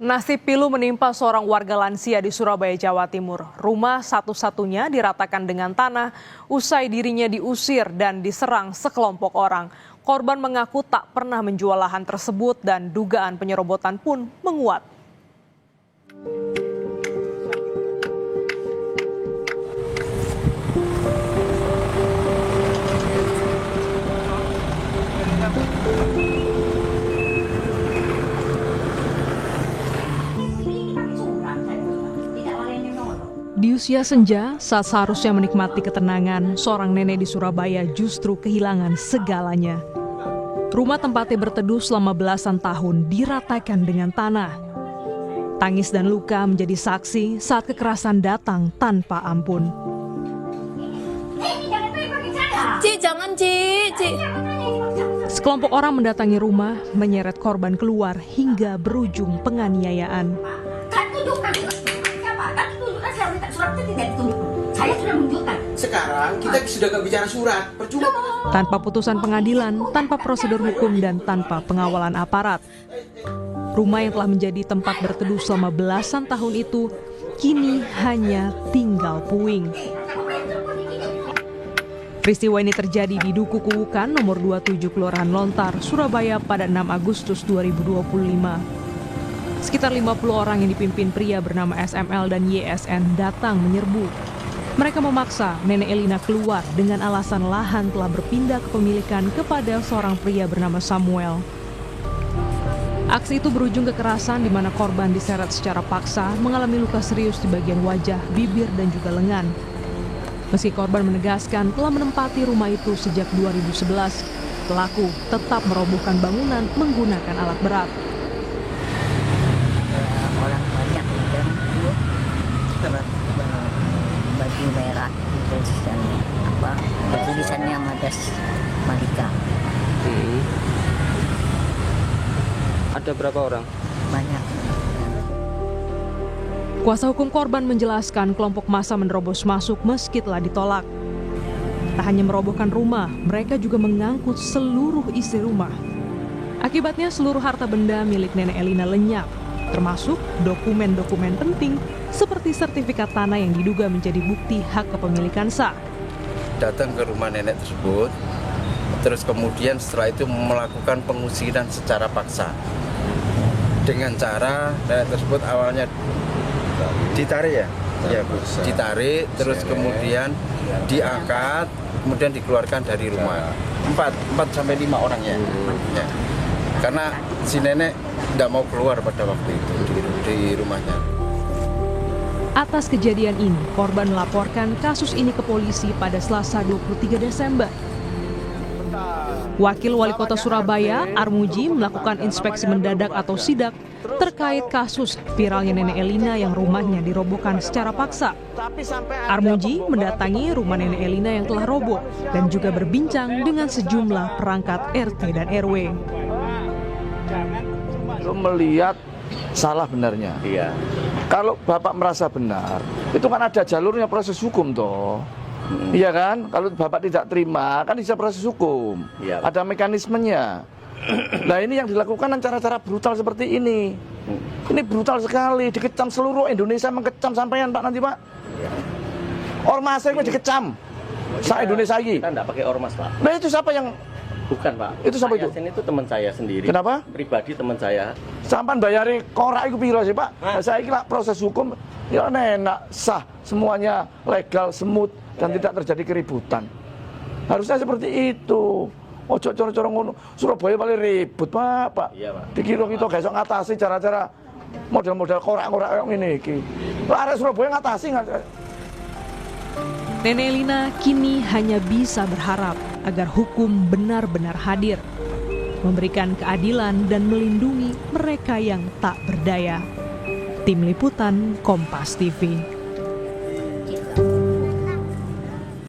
Nasib pilu menimpa seorang warga lansia di Surabaya, Jawa Timur. Rumah satu-satunya diratakan dengan tanah usai dirinya diusir dan diserang sekelompok orang. Korban mengaku tak pernah menjual lahan tersebut dan dugaan penyerobotan pun menguat. Di usia senja, saat seharusnya menikmati ketenangan, seorang nenek di Surabaya justru kehilangan segalanya. Rumah tempatnya berteduh selama belasan tahun diratakan dengan tanah. Tangis dan luka menjadi saksi saat kekerasan datang tanpa ampun. Ci, jangan Ci. Sekelompok orang mendatangi rumah, menyeret korban keluar hingga berujung penganiayaan. Saya sudah menunjukkan. Sekarang kita sudah nggak bicara surat, percuma. Tanpa putusan pengadilan, tanpa prosedur hukum dan tanpa pengawalan aparat. Rumah yang telah menjadi tempat berteduh selama belasan tahun itu kini hanya tinggal puing. Peristiwa ini terjadi di Duku Kuwukan nomor 27 Kelurahan Lontar, Surabaya pada 6 Agustus 2025. Sekitar 50 orang yang dipimpin pria bernama SML dan YSN datang menyerbu. Mereka memaksa Nenek Elina keluar dengan alasan lahan telah berpindah kepemilikan kepada seorang pria bernama Samuel. Aksi itu berujung kekerasan di mana korban diseret secara paksa, mengalami luka serius di bagian wajah, bibir, dan juga lengan. Meski korban menegaskan telah menempati rumah itu sejak 2011, pelaku tetap merobohkan bangunan menggunakan alat berat. Orang banyak baju merah tulisannya tulisannya Madas Malika. Ada berapa orang? Banyak. Kuasa hukum korban menjelaskan kelompok massa menerobos masuk meski telah ditolak. Tak hanya merobohkan rumah, mereka juga mengangkut seluruh isi rumah. Akibatnya seluruh harta benda milik Nenek Elina lenyap, termasuk dokumen-dokumen penting seperti sertifikat tanah yang diduga menjadi bukti hak kepemilikan sah. Datang ke rumah nenek tersebut, terus kemudian setelah itu melakukan pengusiran secara paksa. Dengan cara nenek tersebut awalnya ditarik ditarik, terus kemudian diangkat, kemudian dikeluarkan dari rumah. 4 sampai 5 orang ya. Karena si nenek tidak mau keluar pada waktu itu di rumahnya. Atas kejadian ini, korban melaporkan kasus ini ke polisi pada Selasa 23 Desember. Wakil Wali Kota Surabaya, Armuji, melakukan inspeksi mendadak atau sidak terkait kasus viralnya Nenek Elina yang rumahnya dirobohkan secara paksa. Armuji mendatangi rumah Nenek Elina yang telah roboh dan juga berbincang dengan sejumlah perangkat RT dan RW. Lo melihat salah benarnya. Iya. Kalau Bapak merasa benar, itu kan ada jalurnya proses hukum toh. Iya kan? Kalau Bapak tidak terima, kan bisa proses hukum. Iya. Ada mekanismenya. Nah ini yang dilakukan cara-cara brutal seperti ini. Ini brutal sekali, dikecam seluruh Indonesia, mengecam sampean Pak nanti Pak. Ormas itu dikecam. Indonesia lagi. Kita enggak pakai ormas Pak. Nah itu siapa yang... Bukan Pak. Itu siapa itu? Yasin itu teman saya sendiri. Kenapa? Pribadi teman saya. Sampan bayari korak itu piro sih Pak? Nah, saya kira proses hukum ya enak, sah, semuanya legal, smooth dan tidak terjadi keributan. Harusnya seperti itu. Ojo coro-coro ngono. Surabaya paling ribut Pak. Iya Pak. Dikira kita gak iso ngatasi cara-cara model-model korak-korak ini iki. Lah arek Surabaya ngatasi Nenek Elina kini hanya bisa berharap agar hukum benar-benar hadir, memberikan keadilan dan melindungi mereka yang tak berdaya. Tim Liputan Kompas TV.